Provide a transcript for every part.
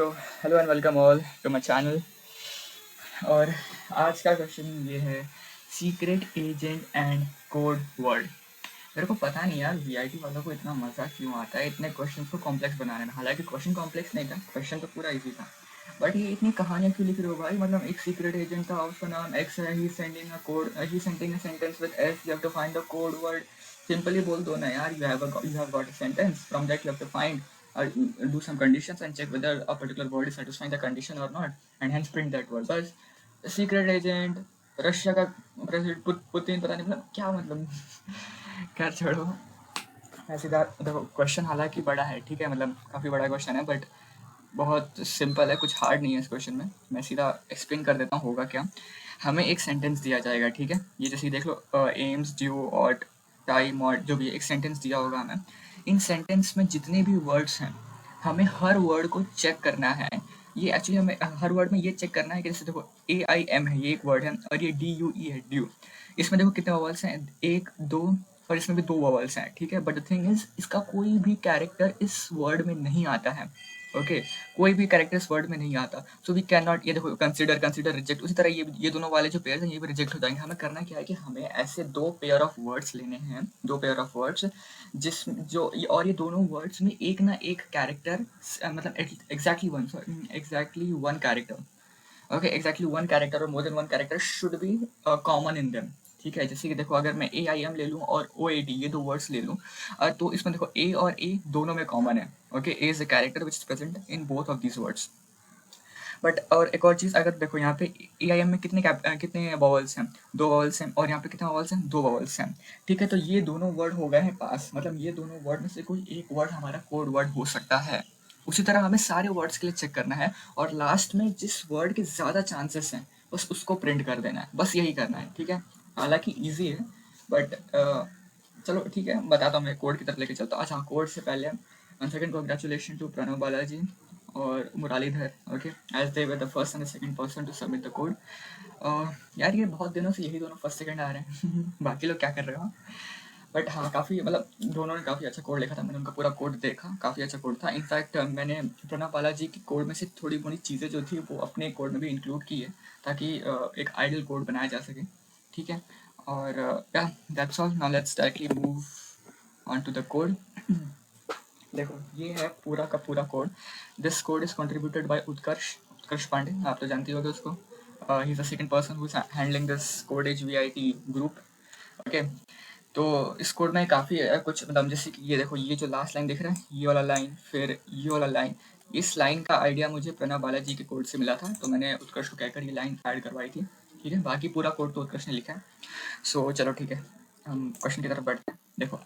So hello and welcome all to my channel. और आज का क्वेश्चन ये है, secret agent and code word. मेरे को पता नहीं यार, वीआईटी वालों को इतना मज़ा क्यों आता है इतने क्वेश्चन को कॉम्प्लेक्स बनाने में। हालांकि क्वेश्चन कॉम्प्लेक्स नहीं था, क्वेश्चन तो पूरा इजी था, बट ये इतनी कहानियाँ क्यों लिख रहे हो भाई। मतलब एक सीक्रेट एजेंट था, उसका नाम एक्स है, he sending a code, he sending a sentence with S, you have to find the code word. Simply बोल दो ना यार, you have got a sentence, from that you have to find or do some conditions and check whether a particular word is satisfying the condition or not, and hence print that word. बस secret agent, Russia का president Putin, पता नहीं मतलब क्या मतलब। खैर छोड़ो, मैं सीधा देखो, क्वेश्चन हालांकि बड़ा है, ठीक है, मतलब काफ़ी बड़ा क्वेश्चन है, बट बहुत सिंपल है, कुछ हार्ड नहीं है इस क्वेश्चन में। मैं सीधा एक्सप्लेन कर देता हूँ होगा क्या। हमें एक सेंटेंस दिया जाएगा, ठीक है, ये जैसे देख लो, एम्स, ड्यू और टाइम और जो भी एक सेंटेंस दिया होगा हमें। इन सेंटेंस में जितने भी वर्ड्स हैं, हमें हर वर्ड को चेक करना है। ये एक्चुअली हमें हर वर्ड में ये चेक करना है कि जैसे देखो AIM है, ये एक वर्ड है, और ये DUE है, ड्यू। इसमें देखो कितने वॉवल्स हैं, एक दो, और इसमें भी दो वॉवल्स हैं, ठीक है। बट द थिंग इज, इसका कोई भी कैरेक्टर इस वर्ड में नहीं आता है। ओके, कोई भी कैरेक्टर इस वर्ड में नहीं आता, सो वी कैन नॉट। ये देखो, कंसिडर, कंसिडर, रिजेक्ट, उसी तरह ये दोनों वाले जो पेयर हैं ये भी रिजेक्ट हो जाएंगे। हमें करना क्या है कि हमें ऐसे दो पेयर ऑफ वर्ड्स लेने हैं, दो पेयर ऑफ वर्ड्स जिस जो और ये दोनों वर्ड्स में एक ना एक कैरेक्टर, मतलब exactly one character, okay, exactly one character और more than one character should be common in them, ठीक है। जैसे कि देखो, अगर मैं AIM ले लूँ और OAD, ये दो वर्ड्स ले लूँ, तो इसमें देखो A और A दोनों में कॉमन है। Okay, A is a character which is present in both of these words. But और एक और चीज़, अगर देखो यहाँ पे AIM में कितने वॉवल्स हैं, दो वॉवल्स हैं, और यहाँ पे कितने वॉवल्स हैं, दो वॉवल्स हैं, ठीक है। तो ये दोनों वर्ड हो गए हैं पास, मतलब ये दोनों वर्ड में से कोई एक वर्ड हमारा कोड वर्ड हो सकता है। उसी तरह हमें सारे वर्ड्स के लिए चेक करना है, और लास्ट में जिस वर्ड के ज़्यादा चांसेस हैं बस उसको प्रिंट कर देना है, बस यही करना है, ठीक है। हालांकि ईजी है, बट चलो ठीक है, बताता हूँ, मैं कोड की तरफ लेके चलता हूँ। अच्छा, कोड से पहले one second, congratulation to Pranav Balaji और Muralidhar, okay, as they were the first and the second person to submit the code. यार ये बहुत दिनों से यही दोनों फर्स्ट सेकंड आ रहे हैं बाकी लोग क्या कर रहे हो। बट हाँ, काफ़ी मतलब दोनों ने काफ़ी अच्छा कोड लिखा था, मैंने उनका पूरा कोड देखा, काफ़ी अच्छा कोड था। इनफैक्ट मैंने प्रणव बालाजी की कोड में से थोड़ी मोड़ी चीज़ें जो थी वो अपने कोड में भी इंक्लूड की है, ताकि एक आइडियल कोड बनाया जा सके, ठीक है। और या that's all, now let's directly move on to the code. देखो, ये है पूरा का पूरा code. This code is contributed by Utkarsh Pandey, आप तो जानती होगे उसको। He is the second person who is handling this code as VIT group, okay. तो इस कोड में काफ़ी कुछ, मतलब जैसे कि ये देखो, ये जो लास्ट लाइन दिख रहा है, ये वाला लाइन, फिर ये वाला लाइन, इस लाइन का आइडिया मुझे प्रणव बालाजी के कोड से मिला था, तो मैंने उत्कर्ष को कहकर ये लाइन ऐड करवाई थी, ठीक है। बाकी पूरा कोड तो उत्कर्ष ने लिखा है। सो चलो ठीक है, हम क्वेश्चन की तरफ बढ़ते हैं। देखो,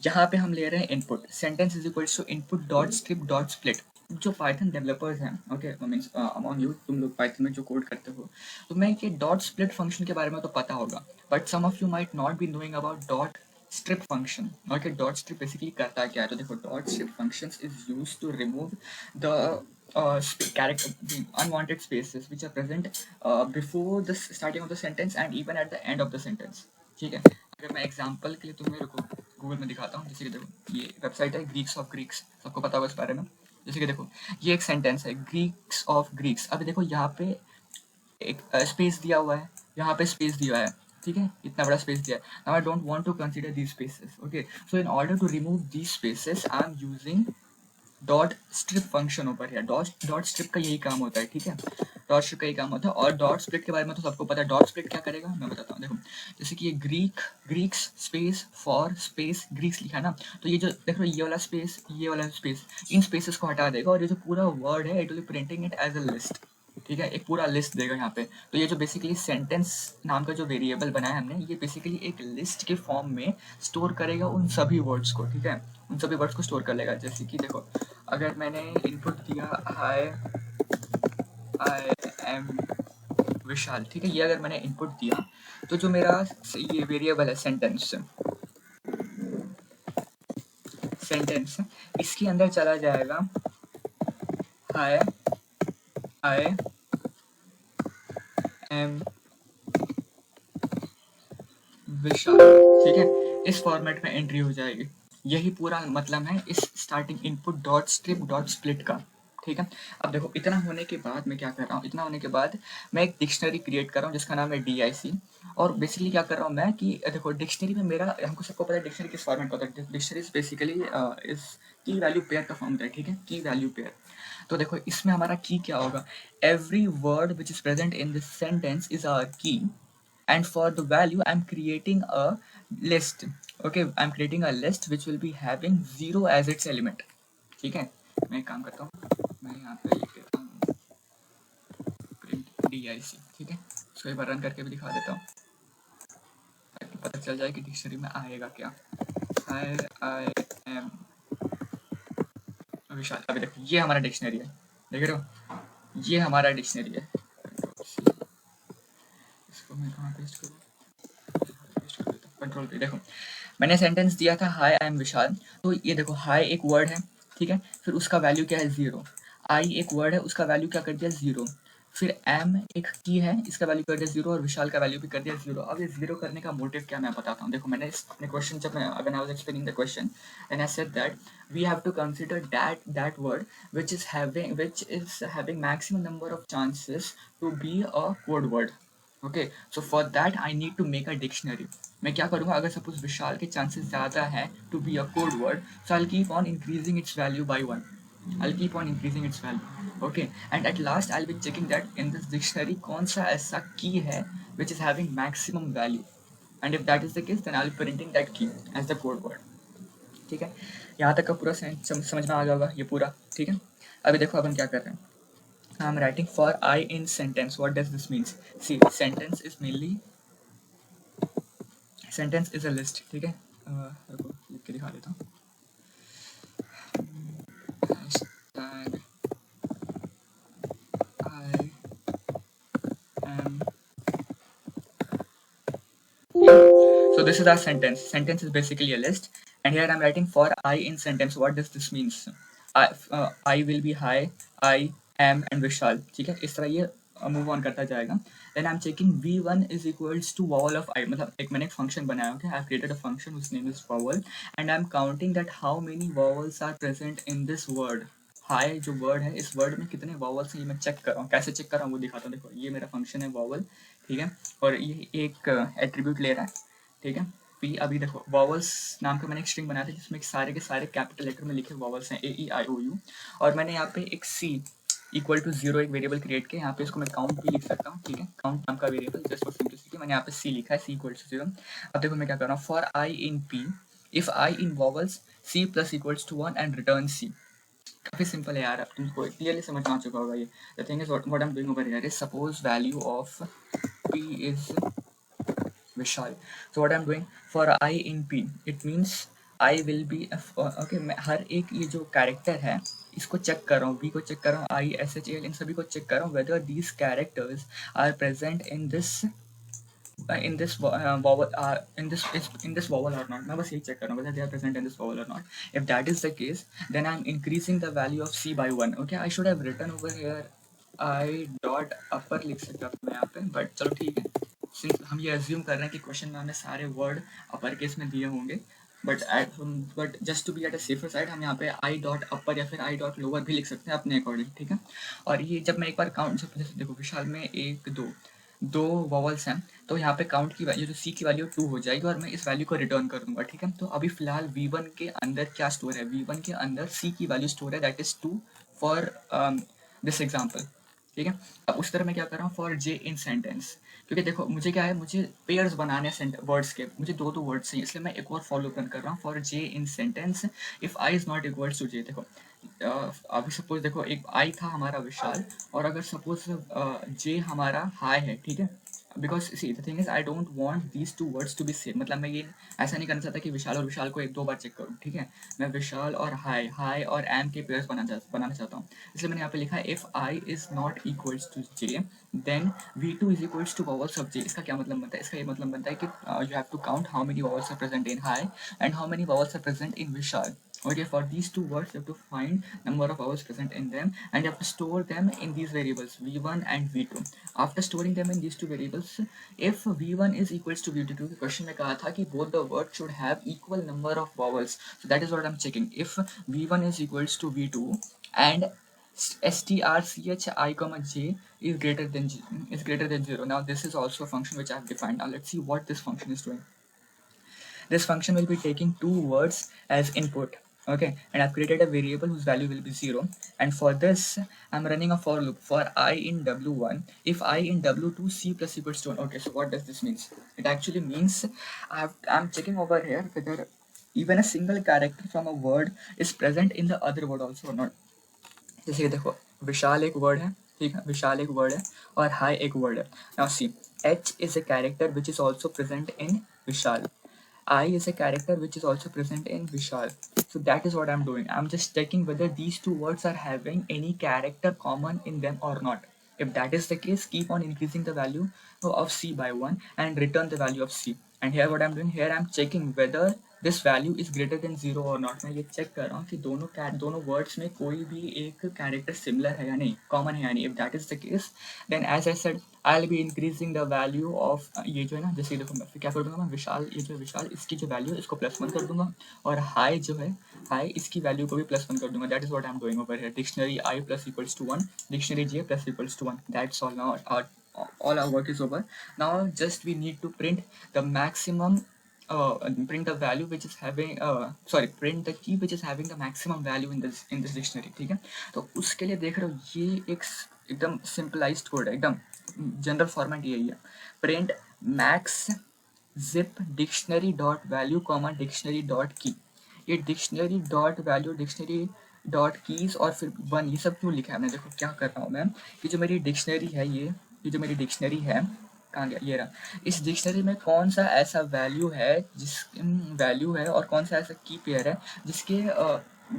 यहाँ पे हम ले रहे हैं input, sentence is equals to input dot strip dot split. जो पाइथन डेवलपर्स हैं, ओके, मीन्स अमॉन्ग यू, तुम लोग पाइथन में जो कोड करते हो, तो मैं ये डॉट स्प्लिट फंक्शन के बारे में तो पता होगा, but some of you might not be knowing about dot strip function. Okay, dot strip basically करता क्या है, तो देखो, dot strip function is use to remove the character unwanted spaces which are present before the starting of the sentence and even at the end of the sentence, ठीक है। अगर मैं example के लिए तुम्हें रुको गूगल में दिखाता हूँ, जैसे कि देखो, ये वेबसाइट है ग्रीक्स ऑफ ग्रीक्स, सबको पता होगा इस बारे में। जैसे कि देखो, ये एक सेंटेंस है, ग्रीक्स ऑफ ग्रीक्स। अब देखो, यहाँ पे एक स्पेस दिया हुआ है, यहाँ पे स्पेस दिया है, ठीक है, इतना बड़ा स्पेस दिया है। Now I don't want to consider these spaces, okay. So in order to remove these spaces I am using dot strip function over here. Dot strip का यही काम होता है, ठीक है, डॉट स्ट्रिप का यही काम होता है। और डॉट स्प्लिट के बारे में तो सबको पता है, डॉट स्प्लिट क्या करेगा मैं बताता हूँ। देखो, जैसे कि ये Greeks space for space Greeks लिखा है ना, तो ये जो देख रहे हो, ये वाला स्पेस, ये वाला स्पेस, इन स्पेसेस को हटा देगा, और ये जो पूरा वर्ड है, it will be printing it as a list, ठीक है, एक पूरा लिस्ट देगा यहाँ पे। तो ये जो बेसिकली सेंटेंस नाम का जो वेरिएबल बनाया है हमने, ये बेसिकली एक लिस्ट के फॉर्म में स्टोर करेगा उन सभी वर्ड्स को, ठीक है, उन सभी वर्ड्स को स्टोर कर लेगा। जैसे कि देखो, अगर मैंने इनपुट दिया हाय आई एम विशाल, ठीक है, ये अगर मैंने इनपुट दिया, तो जो मेरा ये वेरिएबल है सेंटेंस, इसके अंदर चला जाएगा हाय आई एम विशाल, ठीक है, इस फॉर्मेट में एंट्री हो जाएगी। यही पूरा मतलब है इस starting input dot strip dot split का, ठीक है। अब देखो इतना होने के बाद मैं क्या कर रहा हूँ, इतना होने के बाद मैं एक डिक्शनरी क्रिएट कर रहा हूँ जिसका नाम है DIC। और बेसिकली क्या कर रहा हूँ मैं कि देखो डिक्शनरी में मेरा, हमको सबको पता है डिक्शनरी किस फॉर्मेट का होता है। डिक्शनरी बेसिकली इस की वैल्यू पेयर का फॉर्म होता है, ठीक है, की वैल्यू पेयर। तो देखो इसमें हमारा की क्या होगा, every word which is present in this sentence is our key, and for the value I'm creating a list. Okay, I'm creating a list which will be having 0 as its element, ठीक है। मैं एक काम करता हूँ, मैं यहाँ पे लिख देता हूँ प्रिंट DIC, ठीक है। इसको एक बार रन करके भी दिखा देता हूँ ताकि पता चल जाए कि डिक्शनरी में आएगा क्या। आई एम विशाल। अभी देखो ये हमारा डिक्शनरी है, देख रहे हो, ये हमारा डिक्शनरी है। इसको मैं कहाँ पेस्ट करूँ, कंट्रोल पे। देखो मैंने सेंटेंस दिया था हाय आई एम विशाल, तो ये देखो हाय एक वर्ड है, ठीक है, फिर उसका वैल्यू क्या है 0। आई एक वर्ड है, उसका वैल्यू क्या कर दिया 0। फिर एम एक की है, इसका वैल्यू कर दिया 0, और विशाल का वैल्यू भी कर दिया 0। अब ये 0 करने का मोटिव क्या मैं बताता हूँ। देखो मैंने अपने क्वेश्चन, जब मैं when I was explaining the question and I said that we have to consider that word which is having maximum number of chances to be a code word. Okay, so for that I need to make a dictionary. मैं क्या करूँगा, अगर suppose विशाल के chances ज़्यादा है to be a code word, so I keep on increasing its value by 1। I'll keep on increasing its value. Okay, and at last I'll be checking that in this dictionary कौन सा ऐसा key है which is having maximum value, and if that is the case then I'll be printing that key as the code word. ठीक है, यहाँ तक का पूरा समझ में आ गया होगा ये पूरा, ठीक है। अभी देखो अपन क्या कर रहे हैं, I'm writing for I in sentence. What does this means? See, sentence is mainly, sentence is a list, ठीक है। रुको लिख के दिखा देता हूँ। Hashtag I am. So this is our sentence. Sentence is basically a list, and here I'm writing for I in sentence. What does this means? I will be hi, I am and Vishal, ठीक है। इस तरह ये move on करता जाएगा। Then I'm checking v1 is equals to vowel of I, मतलब एक मैंने एक फंक्शन बनाया, okay, I've created a function whose name is vowel, and I'm counting that how many vowels are present in this word. हाय जो word है, इस word में कितने वॉवल्स हैं ये मैं चेक कर रहा हूँ। कैसे चेक कर रहा हूँ वो दिखाता हूँ। देखो ये मेरा फंक्शन है वॉवल, ठीक है, और ये एक एट्रीब्यूट ले रहा है, ठीक है, पी। अभी देखो वॉवल्स नाम का मैंने एक स्ट्रिंग बनाया था जिसमें सारे के सारे कैपिटल लेटर में लिखे वॉवल्स हैं AEIOU, और मैंने यहाँ पे एक C इक्वल टू 0 एक वेरिएबल क्रिएट किया। यहाँ पे इसको मैं काउंट भी लिख सकता हूँ, ठीक है, काउंट नाम का वेरिएबल, जस्ट फॉर सिंपलिसिटी मैंने यहाँ पे C लिखा है, C इक्वल टू 0। अब देखो मैं क्या कर रहा हूँ, for I in P if I in vowels C plus equals to 1 and return C। काफी सिंपल है यार, अब तुमको क्लियरली समझ में आ चुका होगा ये। The thing is what I am doing over here is suppose value of P is Vishal. So what I'm doing for I in P, it means I will be okay, मैं हर एक ये जो character है इसको check कर रहा हूँ, B को चेक कर रहा हूँ, ISHAL इन सभी को चेक कर रहा हूँ whether these characters are present in this vowel in this vowel or not। मैं बस यही चेक कर रहा हूँ whether they are present in this vowel or not. If that is the case then I'm increasing the value of C by 1. Okay, I should have written over here I dot upper लिख सकता था मैं यहाँ पे, but चलो ठीक है। Since हम ये अज्यूम कर रहे हैं कि क्वेश्चन में हमें सारे वर्ड अपर केस में दिए होंगे, but just to be at a safer side हम यहाँ पे आई डॉट अपर या फिर आई डॉट लोअर भी लिख सकते हैं अपने अकॉर्डिंग, ठीक है। और ये जब मैं एक बार काउंट, जैसे देखो विशाल में एक दो वॉवल्स हैं, तो यहाँ पे काउंट की वैल्यू जो C की वैल्यू 2 हो जाएगी और मैं इस वैल्यू को रिटर्न कर दूंगा, ठीक है। तो अभी फिलहाल V1 के अंदर क्या स्टोर है, V1 के अंदर C की वैल्यू स्टोर है, that is 2 for this example, ठीक है। अब उस तरह मैं क्या कर रहा हूँ फॉर J इन सेंटेंस, क्योंकि देखो मुझे क्या है, मुझे पेयर्स बनाने हैं वर्ड्स के, मुझे दो वर्ड्स चाहिए, इसलिए मैं एक और फॉलो रन कर रहा हूँ for J in sentence if I is not equals to J। देखो अभी सपोज देखो एक आई था हमारा विशाल, और अगर सपोज J हमारा हाई है, ठीक है, because see the thing is I don't want these two words to be same. मतलब मैं ये ऐसा नहीं करना चाहता कि विशाल और विशाल को एक दो बार चेक करूँ, ठीक है। मैं विशाल और हाई और एम के पेयर्स बनाना चाहता हूँ, इसलिए मैंने यहाँ पे लिखा है if I is not equals to J then V2 is equals to vowels of J। इसका क्या मतलब बनता है, इसका ये मतलब बनता है कि you have to count how many vowels are present in hi and how many vowels are present in Vishal. Okay, for these two words you have to find number of vowels present in them and you have to store them in these variables V1 and V2. After storing them in these two variables, if V1 is equals to V2, क्योंकि question में कहा था कि both the words should have equal number of vowels, so that is what I'm checking. If V1 is equals to V2 and strchi comma j is greater than 0. Now this is also a function which I have defined. Now let's see what this function is doing. This function will be taking two words as input. Okay, and I've created a variable whose value will be 0, and for this I'm running a for loop for I in w1 if I in w2 c plus equals to 1. Okay, so what does this mean? It actually means I'm checking over here whether even a single character from a word is present in the other word also or not. जैसे कि देखो विशाल एक word है, ठीक है, विशाल एक word है और हाई एक वर्ड है. Now see H is a character which is also present in Vishal. I is a character which is also present in Vishal. So that is what I'm doing. I'm just checking whether these two words are having any character common in them or not. If that is the case, keep on increasing the value of C by 1 and return the value of C. And here what I'm doing, here I'm checking whether this value is greater than 0 or not. मैं ये check कर रहा हूँ कि दोनों words में कोई भी एक character similar है या नहीं, common है या नहीं. If that is the case, then as I said, I'll be increasing the value of ये जो है ना, जैसे देखो मैं क्या कर दूंगा, मैं विशाल, ये जो विशाल इसकी जो वैल्यू है इसको +1 कर दूंगा और हाई जो है हाई इसकी वैल्यू को भी +1 कर दूंगा. That is what I am doing over here. Dictionary I plus equals to 1, dictionary J plus equals to 1. That's all. Now all our work is over. Now just we need to print the maximum print the value which is having print the key which is having the maximum value in this dictionary. ठीक है, तो उसके लिए देख रहे हो ये एक एकदम सिंपलाइज्ड कोड है, एकदम जनरल फॉर्मेट यही है. Print max zip dictionary dot value comma dictionary dot की. ये dictionary dot value dictionary dot keys और फिर 1 ये सब क्यों लिखा है. मैं देखो क्या कर रहा हूँ मैं, ये जो मेरी डिक्शनरी है ये जो मेरी डिक्शनरी है, कहाँ गया, ये रहा. इस डिक्शनरी में कौन सा ऐसा वैल्यू है और कौन सा ऐसा की पेयर है जिसके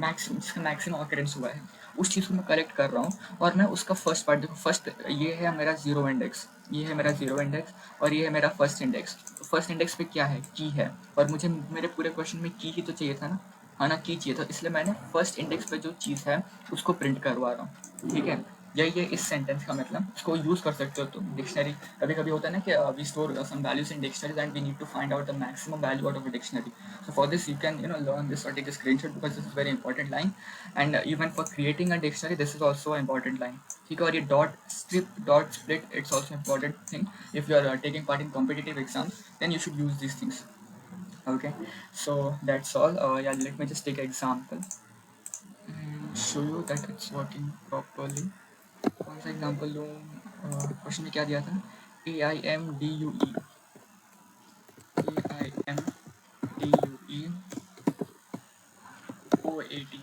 मैक्सिमम ऑकरेंस हुआ है, उस चीज़ को मैं कलेक्ट कर रहा हूँ. और मैं उसका फर्स्ट पार्ट देखो, फर्स्ट ये है मेरा जीरो इंडेक्स, ये है मेरा जीरो इंडेक्स और ये है मेरा फर्स्ट इंडेक्स. फर्स्ट इंडेक्स पे क्या है, की है, और मुझे मेरे पूरे क्वेश्चन में की ही तो चाहिए था ना, हाँ ना, की चाहिए था, इसलिए मैंने फर्स्ट इंडेक्स पे जो चीज़ है उसको प्रिंट करवा रहा हूँ. ठीक है, यही है इस सेंटेंस का मतलब. इसको यूज़ कर सकते हो तुम. डिक्शनरी कभी कभी होता है ना कि we store some values in dictionaries and we need to find out the maximum value out of a dictionary. So for this you can learn this or take a screenshot because this is very important line, and even for creating a dictionary this is also an important line. ठीक है, और ये dot split it's also important thing. If you are taking part in competitive exams then you should use these things. Okay, so that's all. Yeah, let me just take an example and show you that it's working properly. कौन सा example लूँ, question में क्या दिया था, AIMDUE OAT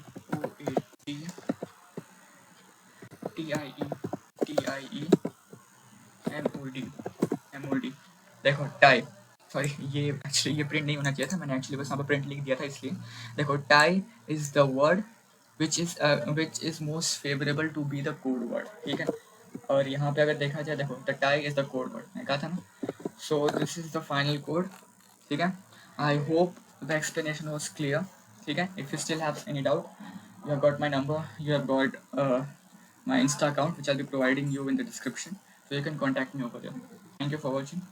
TIE MOD. देखो tie, sorry ये actually ये प्रिंट नहीं होना चाहिए था, मैंने एक्चुअली बस यहाँ पर प्रिंट लिख दिया था इसलिए. देखो tie is the word which is most favorable to be the code word. ठीक है, और यहाँ पे अगर देखा जाए देखो the tie is the code word, मैं कहा था ना. So this is the final code. ठीक है, I hope the explanation was clear. ठीक है, if you still have any doubt, you have got my number, you have got my Insta account which I'll be providing you in the description, so you can contact me over there. Thank you for watching.